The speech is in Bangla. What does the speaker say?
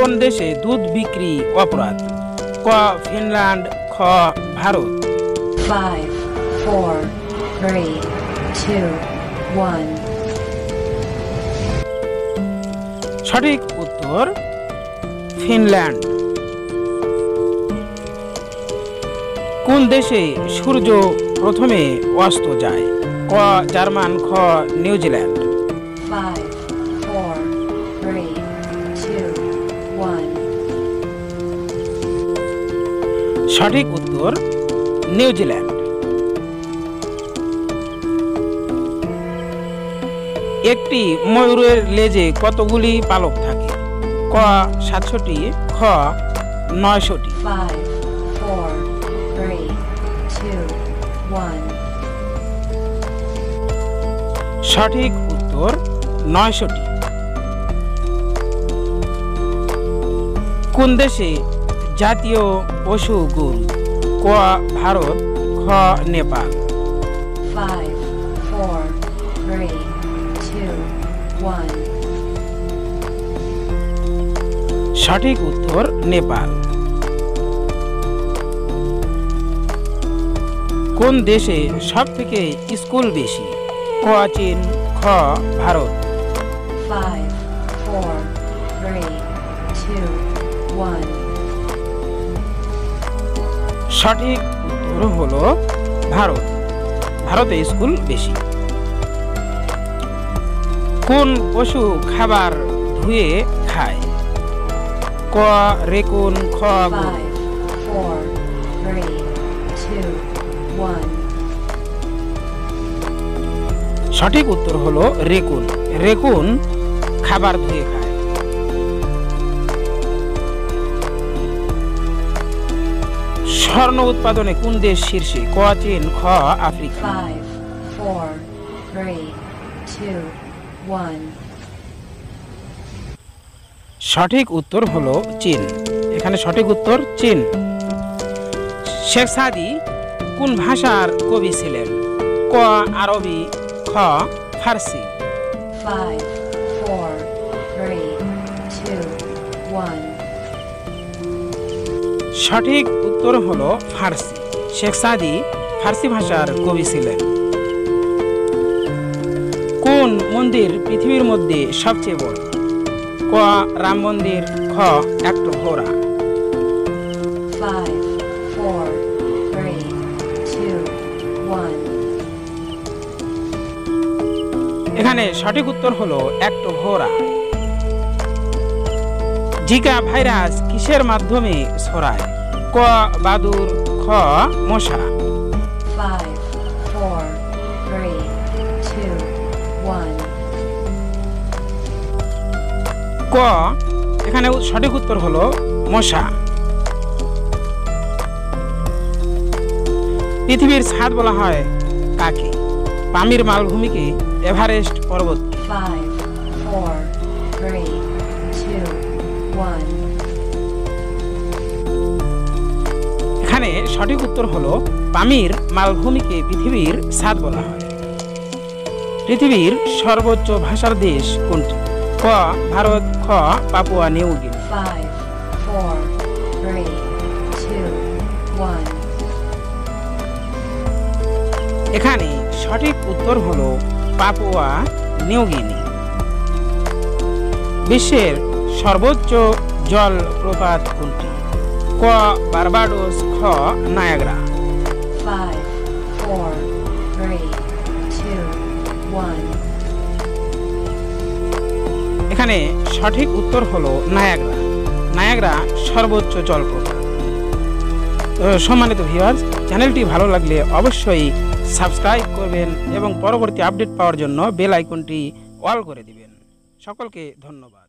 কোন দেশে দুধ বিক্রি অপরাধ? ক ফিনল্যান্ড, খ ভারত। 5, 4, 3, 2, 1. সঠিক উত্তর ফিনল্যান্ড। কোন দেশে সূর্য প্রথমে অস্ত যায়? ক জার্মান, খ নিউজিল্যান্ড। 5, 4, 3, 2, 1. সঠিক উত্তর নিউজিল্যান্ড। একটি ময়ূরের লেজে কতগুলি পালক থাকে? ক 700টি, খ 900টি। 5, 4, 3, 2, 1. সঠিক উত্তর 900টি। কোন দেশে জাতীয় পশু গরু? ক ভারত, খ নেপাল। 5, 4, 3, 2, 1. সঠিক উত্তর নেপাল। কোন দেশে সবথেকে স্কুল বেশি? ক চীন, খ ভারত। 5, 4, 3, 2, 1. সঠিক উত্তর হলো ভারত। ভারতে স্কুল বেশি। কোন পশু খাবার ধুয়ে খায়? ক রেকুন, খ গরু। 5, 4, 3, 2, 1. সঠিক উত্তর হলো রেকুন। রেকুন খাবার ধুয়ে খায়। স্বর্ণ উৎপাদনে কোন দেশ শীর্ষে? ক চীন, খ আফ্রিকা। 5, 4, 3, 2, 1. সঠিক উত্তর হলো চীন। এখানে সঠিক উত্তর চীন। শেখ সাদি কোন ভাষার কবি ছিলেন? ক আরবি, খ ফার্সি। 5, 4, 3, 2, 1. সঠিক উত্তর হলো ফার্সি। শেখ সাদি ফার্সি ভাষার কবি ছিলেন। কোন মন্দির পৃথিবীর মধ্যে সবচেয়ে বড়? ক রাম মন্দির, খ একটোভরা। 5, 4, 3, 2, 1. এখানে সঠিক উত্তর হলো একটোভরা। জিকা ভাইরাস কিসের মাধ্যমে ছড়ায়? ক বাদুড়, খ মশা। 5, 4, 3, 2, 1. ক এখানে সঠিক উত্তর হলো মশা। পৃথিবীর ছাদ বলা হয় কাকে? পামির মালভূমিকে, এভারেস্ট পর্বত। 5, 4, 3, 2, 1. এখানে সঠিক উত্তর হলো পামির মালভূমিকে পৃথিবীর ছাদ বলা হয়। পৃথিবীর সর্বোচ্চ ভাষার দেশ কোনটি? ক ভারত, খ পাপুয়া নিউ গিনি। 5, 4, 3, 2, 1. এখানে সঠিক উত্তর হলো পাপুয়া নিউ গিনি। বিশ্বের সর্বোচ্চ জলপ্রপাত কোনটি? ক বারবাডোস, খ নায়াগ্রা। 5, 4, 3, 2, 1. এখানে সঠিক উত্তর হলো নায়াগ্রা। নায়াগ্রা সর্বোচ্চ জলপ্রপাত। তো সম্মানিত ভিউয়ার্স, চ্যানেলটি ভালো লাগলে অবশ্যই সাবস্ক্রাইব করবেন এবং পরবর্তী আপডেট পাওয়ার জন্য বেল আইকনটি অল করে দিবেন। সকলকে ধন্যবাদ।